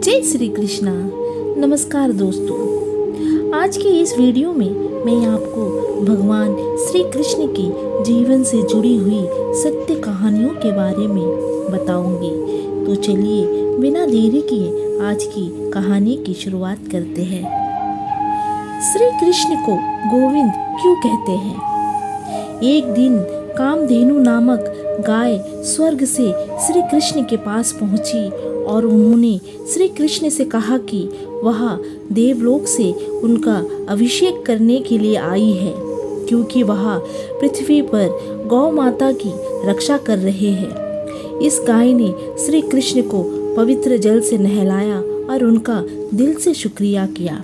जय श्री कृष्णा। नमस्कार दोस्तों, आज के इस वीडियो में मैं आपको भगवान श्री कृष्ण की जीवन से जुड़ी हुई सत्य कहानियों के बारे में बताऊंगी। तो चलिए बिना देरी किए आज की कहानी की शुरुआत करते हैं। श्री कृष्ण को गोविंद क्यों कहते हैं? एक दिन कामधेनु नामक गाय स्वर्ग से श्री कृष्ण के पास पहुंची और उन्होंने श्री कृष्ण से कहा कि वह देवलोक से उनका अभिषेक करने के लिए आई है, क्योंकि वह पृथ्वी पर गौ माता की रक्षा कर रहे हैं। इस गाय ने श्री कृष्ण को पवित्र जल से नहलाया और उनका दिल से शुक्रिया किया।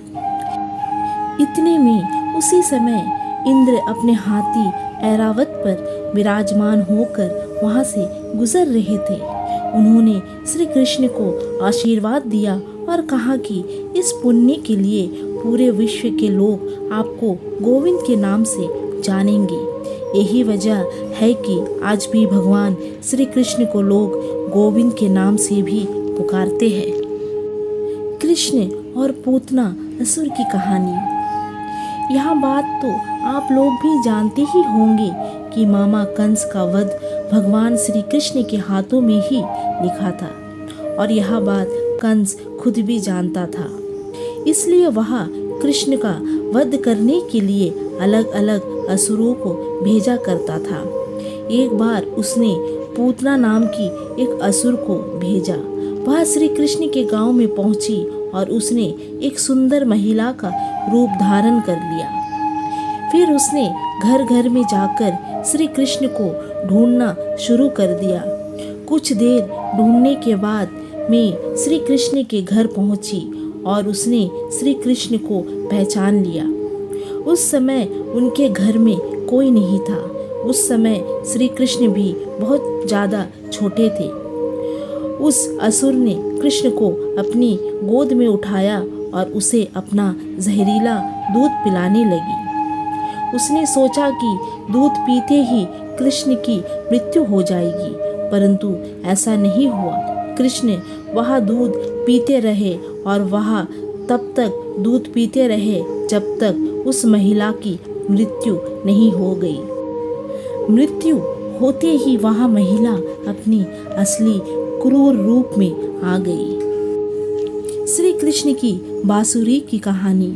इतने में उसी समय इंद्र अपने हाथी ऐरावत पर विराजमान होकर वहां से गुजर रहे थे। उन्होंने श्री कृष्ण को आशीर्वाद दिया और कहा कि इस पुण्य के लिए पूरे विश्व के लोग आपको गोविंद के नाम से जानेंगे। यही वजह है कि आज भी भगवान श्री कृष्ण को लोग गोविंद के नाम से भी पुकारते हैं। कृष्ण और पूतना असुर की कहानी। यह बात तो आप लोग भी जानते ही होंगे कि मामा कंस का वध भगवान श्री कृष्ण के हाथों में ही लिखा था, और यह बात कंस खुद भी जानता था। इसलिए वह कृष्ण का वध करने के लिए अलग अलग असुरों को भेजा करता था। एक बार उसने पूतना नाम की एक असुर को भेजा। वह श्री कृष्ण के गांव में पहुंची और उसने एक सुंदर महिला का रूप धारण कर लिया। फिर उसने घर घर में जाकर श्री कृष्ण को ढूंढना शुरू कर दिया। कुछ देर ढूंढने के बाद मैं श्री कृष्ण के घर पहुंची और उसने श्री कृष्ण को पहचान लिया। उस समय उनके घर में कोई नहीं था। उस समय श्री कृष्ण भी बहुत ज़्यादा छोटे थे। उस असुर ने कृष्ण को अपनी गोद में उठाया और उसे अपना जहरीला दूध पिलाने लगी। उसने सोचा कि दूध पीते ही कृष्ण की मृत्यु हो जाएगी, परंतु ऐसा नहीं हुआ। कृष्ण वह दूध पीते रहे और वह तब तक दूध पीते रहे जब तक उस महिला की मृत्यु नहीं हो गई। मृत्यु होते ही वह महिला अपनी असली क्रूर रूप में आ गई। श्री कृष्ण की बांसुरी की कहानी।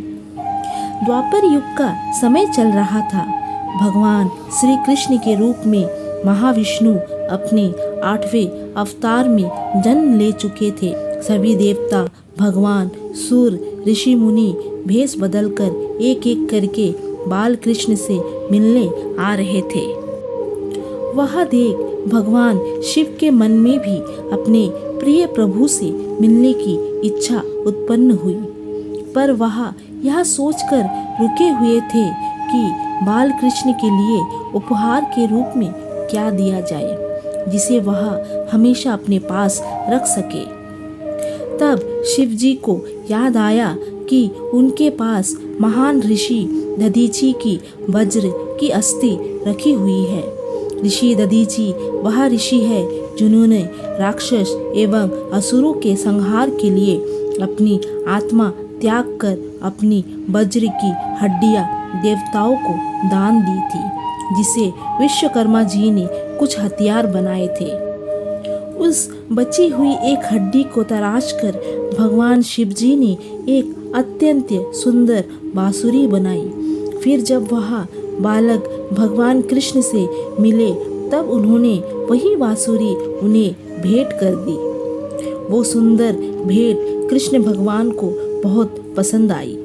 द्वापर युग का समय चल रहा था। भगवान श्री कृष्ण के रूप में महाविष्णु अपने 8वें अवतार में जन्म ले चुके थे। सभी देवता, भगवान, सूर, ऋषि मुनि भेष बदलकर एक एक करके बाल कृष्ण से मिलने आ रहे थे। वह देख भगवान शिव के मन में भी अपने प्रिय प्रभु से मिलने की इच्छा उत्पन्न हुई, पर वह यह सोचकर रुके हुए थे कि बाल कृष्ण के लिए उपहार के रूप में क्या दिया जाए जिसे वह हमेशा अपने पास रख सके। तब शिव जी को याद आया कि उनके पास महान ऋषि दधीची की वज्र की अस्थि रखी हुई है। ऋषि दधीची वह ऋषि है जिन्होंने राक्षस एवं असुरों के संहार के लिए अपनी आत्मा त्याग कर अपनी वज्र की हड्डियां देवताओं को दान दी थी, जिसे विश्वकर्मा जी ने कुछ हथियार बनाए थे। उस बची हुई एक हड्डी को तराश कर भगवान शिव जी ने एक अत्यंत सुंदर बांसुरी बनाई। फिर जब वह बालक भगवान कृष्ण से मिले तब उन्होंने वही बांसुरी उन्हें भेंट कर दी। वो सुंदर भेंट कृष्ण भगवान को बहुत पसंद आई।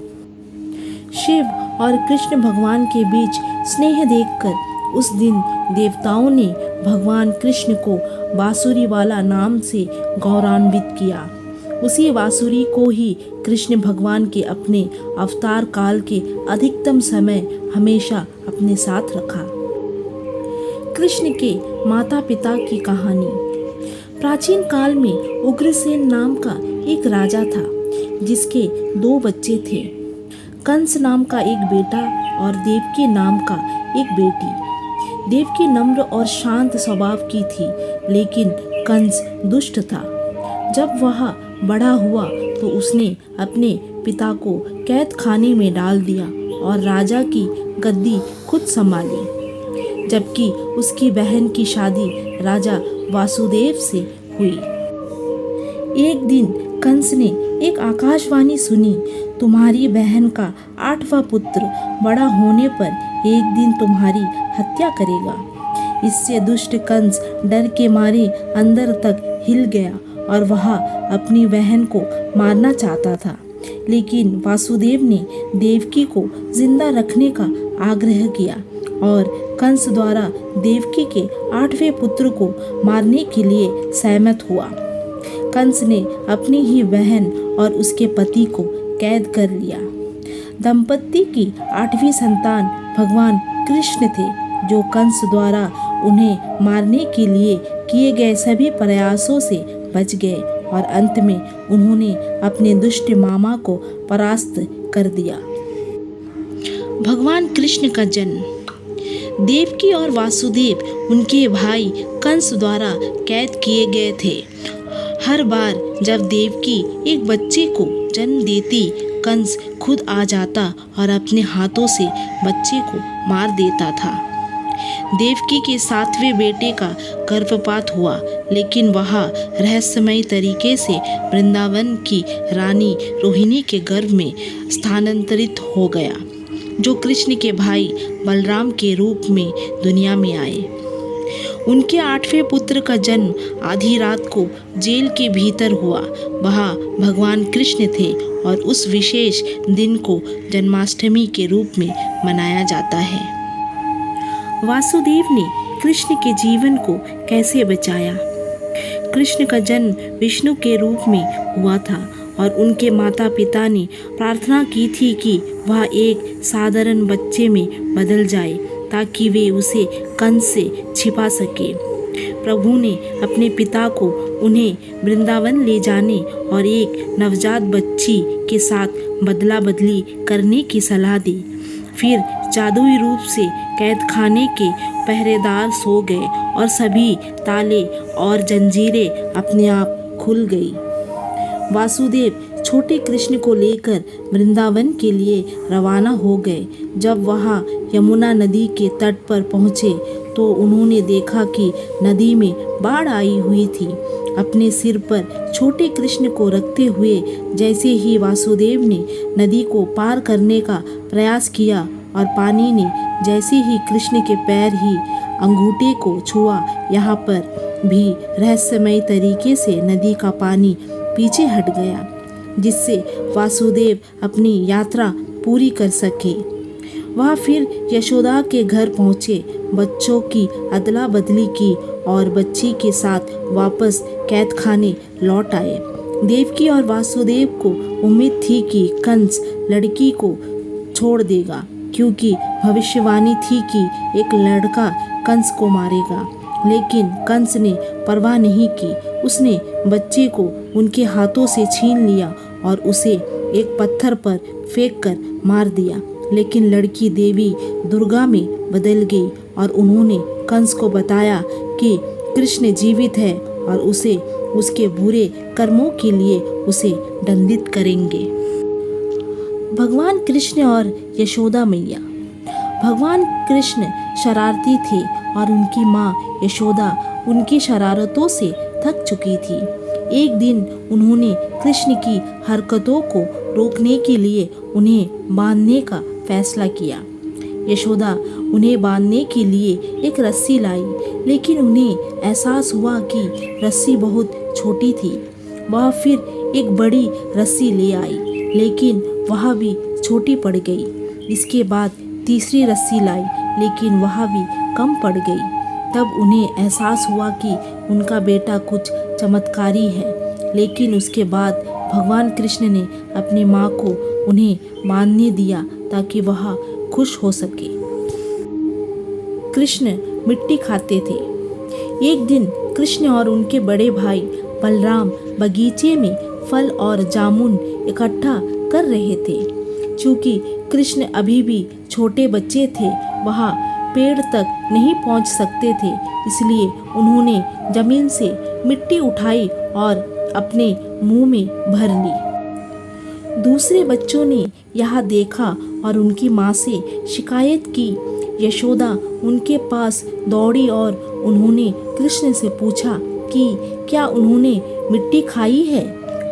शिव और कृष्ण भगवान के बीच स्नेह देखकर उस दिन देवताओं ने भगवान कृष्ण को बांसुरी वाला नाम से गौरवान्वित किया। उसी बांसुरी को ही कृष्ण भगवान के अपने अवतार काल के अधिकतम समय हमेशा अपने साथ रखा। कृष्ण के माता पिता की कहानी। प्राचीन काल में उग्रसेन नाम का एक राजा था जिसके 2 बच्चे थे। कंस नाम का एक बेटा और देवकी नाम का एक बेटी। देवकी नम्र और शांत स्वभाव की थी, लेकिन कंस दुष्ट था। जब वह बड़ा हुआ तो उसने अपने पिता को कैद खाने में डाल दिया और राजा की गद्दी खुद संभाली, जबकि उसकी बहन की शादी राजा वासुदेव से हुई। एक दिन कंस ने एक आकाशवाणी सुनी, तुम्हारी बहन का 8वां पुत्र बड़ा होने पर एक दिन तुम्हारी हत्या करेगा। इससे दुष्ट कंस डर के मारे अंदर तक हिल गया और वह अपनी बहन को मारना चाहता था, लेकिन वासुदेव ने देवकी को जिंदा रखने का आग्रह किया और कंस द्वारा देवकी के 8वें पुत्र को मारने के लिए सहमत हुआ। कंस ने अपनी ही बहन और उसके पति को कैद कर लिया। दंपत्ति की 8वीं संतान भगवान कृष्ण थे, जो कंस द्वारा उन्हें मारने के लिए किए गए सभी प्रयासों से बच गए और अंत में उन्होंने अपने दुष्ट मामा को परास्त कर दिया। भगवान कृष्ण का जन्म। देवकी और वासुदेव उनके भाई कंस द्वारा कैद किए गए थे। हर बार जब देवकी एक बच्चे को जन्म देती, कंस खुद आ जाता और अपने हाथों से बच्चे को मार देता था। देवकी के 7वें बेटे का गर्भपात हुआ, लेकिन वह रहस्यमय तरीके से वृंदावन की रानी रोहिणी के गर्भ में स्थानांतरित हो गया, जो कृष्ण के भाई बलराम के रूप में दुनिया में आए। उनके 8वें पुत्र का जन्म आधी रात को जेल के भीतर हुआ। वह भगवान कृष्ण थे और उस विशेष दिन को जन्माष्टमी के रूप में मनाया जाता है। वासुदेव ने कृष्ण के जीवन को कैसे बचाया? कृष्ण का जन्म विष्णु के रूप में हुआ था और उनके माता पिता ने प्रार्थना की थी कि वह एक साधारण बच्चे में बदल जाए ताकि वे उसे कंस से छिपा सके। प्रभु ने अपने पिता को उन्हें वृंदावन ले जाने और एक नवजात बच्ची के साथ बदला बदली करने की सलाह दी। फिर जादुई रूप से कैद खाने के पहरेदार सो गए और सभी ताले और जंजीरें अपने आप खुल गई। वासुदेव छोटे कृष्ण को लेकर वृंदावन के लिए रवाना हो गए। जब वह यमुना नदी के तट पर पहुँचे तो उन्होंने देखा कि नदी में बाढ़ आई हुई थी। अपने सिर पर छोटे कृष्ण को रखते हुए जैसे ही वासुदेव ने नदी को पार करने का प्रयास किया और पानी ने जैसे ही कृष्ण के पैर ही अंगूठे को छुआ, यहाँ पर भी रहस्यमय तरीके से नदी का पानी पीछे हट गया, जिससे वासुदेव अपनी यात्रा पूरी कर सके। वह फिर यशोदा के घर पहुँचे, बच्चों की अदला बदली की और बच्ची के साथ वापस कैद खाने लौट आए। देवकी और वासुदेव को उम्मीद थी कि कंस लड़की को छोड़ देगा, क्योंकि भविष्यवाणी थी कि एक लड़का कंस को मारेगा। लेकिन कंस ने परवाह नहीं की। उसने बच्चे को उनके हाथों से छीन लिया और उसे एक पत्थर पर फेंक कर मार दिया। लेकिन लड़की देवी दुर्गा में बदल गई और उन्होंने कंस को बताया कि कृष्ण जीवित है और उसे उसके बुरे कर्मों के लिए उसे दंडित करेंगे। भगवान कृष्ण और यशोदा मैया। भगवान कृष्ण शरारती थे और उनकी माँ यशोदा उनकी शरारतों से थक चुकी थी। एक दिन उन्होंने कृष्ण की हरकतों को रोकने के लिए उन्हें बांधने का फैसला किया। यशोदा उन्हें बांधने के लिए एक रस्सी लाई, लेकिन उन्हें एहसास हुआ कि रस्सी बहुत छोटी थी। वह फिर एक बड़ी रस्सी ले आई, लेकिन वह भी छोटी पड़ गई। इसके बाद तीसरी रस्सी लाई, लेकिन वह भी कम पड़ गई। तब उन्हें एहसास हुआ कि उनका बेटा कुछ चमत्कारी है। लेकिन उसके बाद भगवान कृष्ण ने अपनी माँ को उन्हें बांधने दिया ताकि वह खुश हो सके। कृष्ण मिट्टी खाते थे। एक दिन कृष्ण और उनके बड़े भाई बलराम बगीचे में फल और जामुन इकट्ठा कर रहे थे। चूँकि कृष्ण अभी भी छोटे बच्चे थे, वह पेड़ तक नहीं पहुंच सकते थे, इसलिए उन्होंने जमीन से मिट्टी उठाई और अपने मुंह में भर ली। दूसरे बच्चों ने यह देखा और उनकी माँ से शिकायत की। यशोदा उनके पास दौड़ी और उन्होंने कृष्ण से पूछा कि क्या उन्होंने मिट्टी खाई है।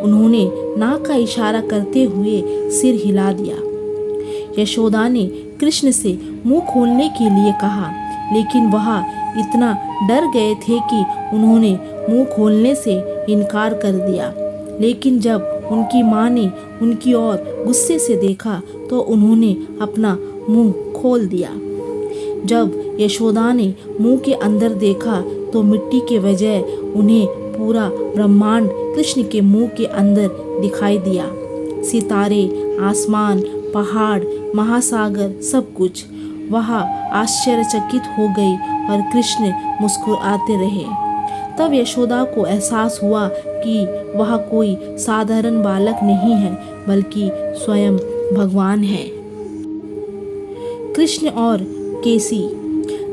उन्होंने नाक का इशारा करते हुए सिर हिला दिया। यशोदा ने कृष्ण से मुंह खोलने के लिए कहा, लेकिन वह इतना डर गए थे कि उन्होंने मुंह खोलने से इनकार कर दिया। लेकिन जब उनकी माँ ने उनकी ओर गुस्से से देखा तो उन्होंने अपना मुंह खोल दिया। जब यशोदा ने मुंह के अंदर देखा तो मिट्टी के बजाय उन्हें पूरा ब्रह्मांड कृष्ण के मुंह के अंदर दिखाई दिया। सितारे, आसमान, पहाड़, महासागर, सब कुछ। वह आश्चर्यचकित हो गई और कृष्ण मुस्कुराते रहे। तब यशोदा को एहसास हुआ कि वह कोई साधारण बालक नहीं है, बल्कि स्वयं भगवान है। कृष्ण और केसी।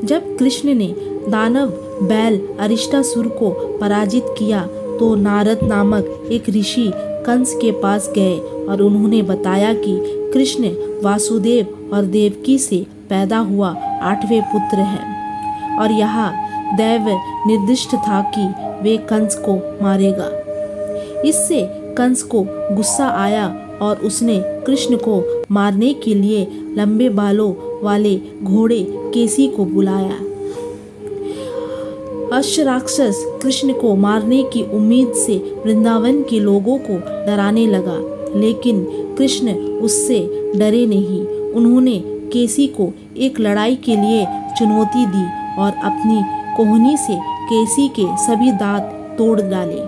जब कृष्ण ने दानव बैल अरिष्टासुर को पराजित किया तो नारद नामक एक ऋषि कंस के पास गए और उन्होंने बताया कि कृष्ण वासुदेव और देवकी से पैदा हुआ 8वें पुत्र है और यह दैव निर्दिष्ट था कि वे कंस को मारेगा। इससे कंस को गुस्सा आया और उसने कृष्ण को मारने के लिए लंबे बालों वाले घोड़े केसी को बुलाया। अश्वराक्षस कृष्ण को मारने की उम्मीद से वृंदावन के लोगों को डराने लगा, लेकिन कृष्ण उससे डरे नहीं। उन्होंने केसी को एक लड़ाई के लिए चुनौती दी और अपनी कोहनी से केसी के सभी दांत तोड़ डाले।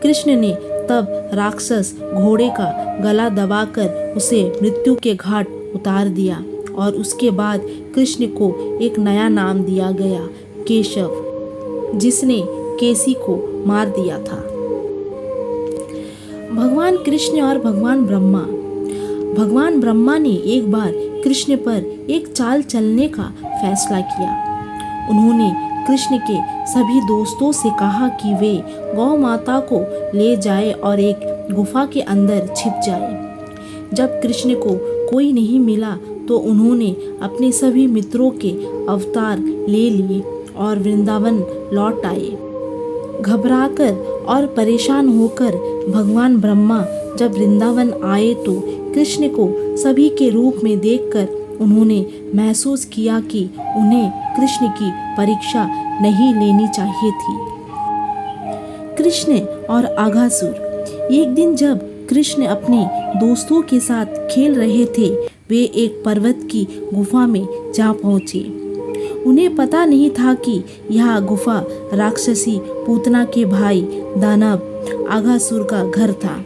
कृष्ण ने तब राक्षस घोड़े का गला दबाकर उसे मृत्यु के घाट उतार दिया और उसके बाद कृष्ण को एक नया नाम दिया गया, केशव, जिसने केसी को मार दिया था। भगवान कृष्ण और भगवान ब्रह्मा। भगवान ब्रह्मा ने एक बार कृष्ण पर एक चाल चलने का फैसला किया। उन्होंने कृष्ण के सभी दोस्तों से कहा कि वे गौ माता को ले जाए और एक गुफा के अंदर छिप जाए। जब कृष्ण को कोई नहीं मिला तो उन्होंने अपने सभी मित्रों के अवतार ले लिए और वृंदावन लौट आए। घबराकर और परेशान होकर भगवान ब्रह्मा जब वृंदावन आए तो कृष्ण को सभी के रूप में देखकर उन्होंने महसूस किया कि उन्हें कृष्ण की परीक्षा नहीं लेनी चाहिए थी। कृष्ण और अघासुर। एक दिन जब कृष्ण अपने दोस्तों के साथ खेल रहे थे, वे एक पर्वत की गुफा में जा पहुंचे। उन्हें पता नहीं था कि यह गुफा राक्षसी पूतना के भाई दानव अघासुर का घर था।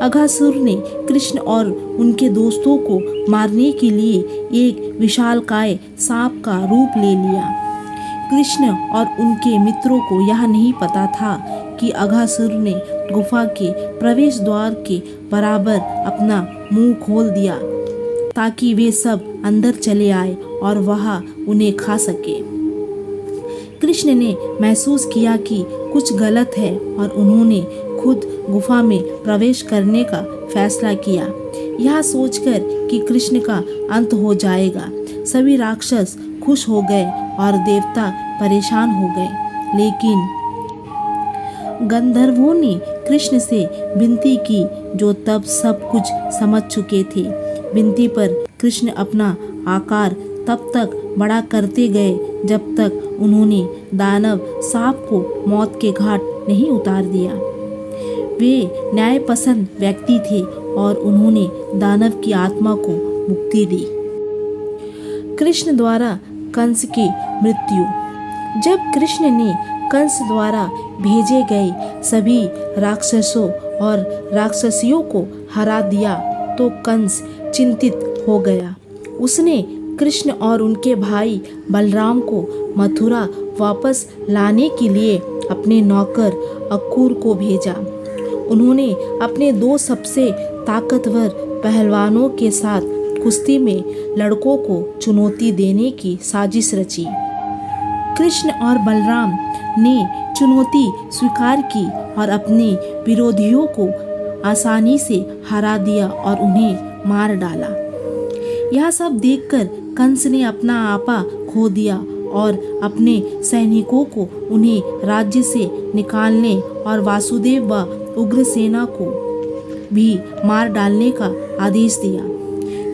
अघासुर ने कृष्ण और उनके दोस्तों को मारने के लिए एक विशालकाय सांप का रूप ले लिया। कृष्ण और उनके मित्रों को यह नहीं पता था कि अघासुर ने गुफा के प्रवेश द्वार के बराबर अपना मुंह खोल दिया ताकि वे सब अंदर चले आए और वह उन्हें खा सके। कृष्ण ने महसूस किया कि कुछ गलत है और उन्होंने खुद गुफा में प्रवेश करने का फैसला किया, यह सोचकर कि कृष्ण का अंत हो जाएगा। सभी राक्षस खुश हो गए और देवता परेशान हो गए, लेकिन गंधर्वों ने कृष्ण से विनती की, जो तब सब कुछ समझ चुके थे। विनती पर कृष्ण अपना आकार तब तक बड़ा करते गए जब तक उन्होंने दानव सांप को मौत के घाट नहीं उतार दिया। वे न्यायपसंद व्यक्ति थे और उन्होंने दानव की आत्मा को मुक्ति दी। कृष्ण द्वारा कंस की मृत्यु। जब कृष्ण ने कंस द्वारा भेजे गए सभी राक्षसों और राक्षसियों को हरा दिया तो कंस चिंतित हो गया। उसने कृष्ण और उनके भाई बलराम को मथुरा वापस लाने के लिए अपने नौकर अक्रूर को भेजा। उन्होंने अपने 2 सबसे ताकतवर पहलवानों के साथ कुश्ती में लड़कों को चुनौती देने की साजिश रची। कृष्ण और बलराम ने चुनौती स्वीकार की और अपने विरोधियों को आसानी से हरा दिया और उन्हें मार डाला। यह सब देखकर कंस ने अपना आपा खो दिया और अपने सैनिकों को उन्हें राज्य से निकालने और वासुदेव व उग्रसेना को भी मार डालने का आदेश दिया।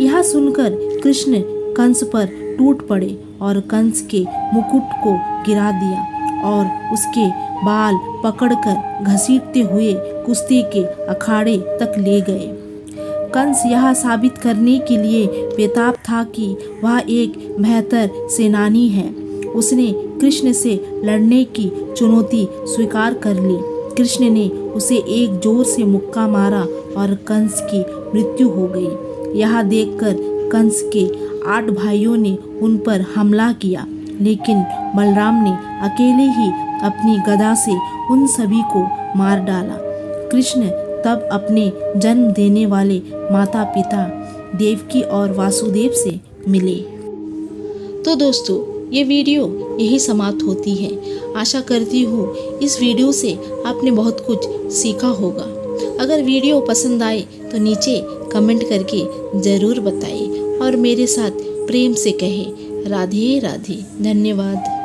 यह सुनकर कृष्ण कंस पर टूट पड़े और कंस के मुकुट को गिरा दिया और उसके बाल पकड़कर घसीटते हुए कुश्ती के अखाड़े तक ले गए। कंस यह साबित करने के लिए बेताब था कि वह एक बेहतर सेनानी है। उसने कृष्ण से लड़ने की चुनौती स्वीकार कर ली। कृष्ण ने उसे एक जोर से मुक्का मारा और कंस की मृत्यु हो गई। यह देखकर कंस के 8 भाइयों ने उन पर हमला किया, लेकिन बलराम ने अकेले ही अपनी गदा से उन सभी को मार डाला। कृष्ण तब अपने जन्म देने वाले माता पिता देवकी और वासुदेव से मिले। तो दोस्तों, ये वीडियो यही समाप्त होती है। आशा करती हूँ इस वीडियो से आपने बहुत कुछ सीखा होगा। अगर वीडियो पसंद आए तो नीचे कमेंट करके ज़रूर बताइए और मेरे साथ प्रेम से कहें राधे राधे। धन्यवाद।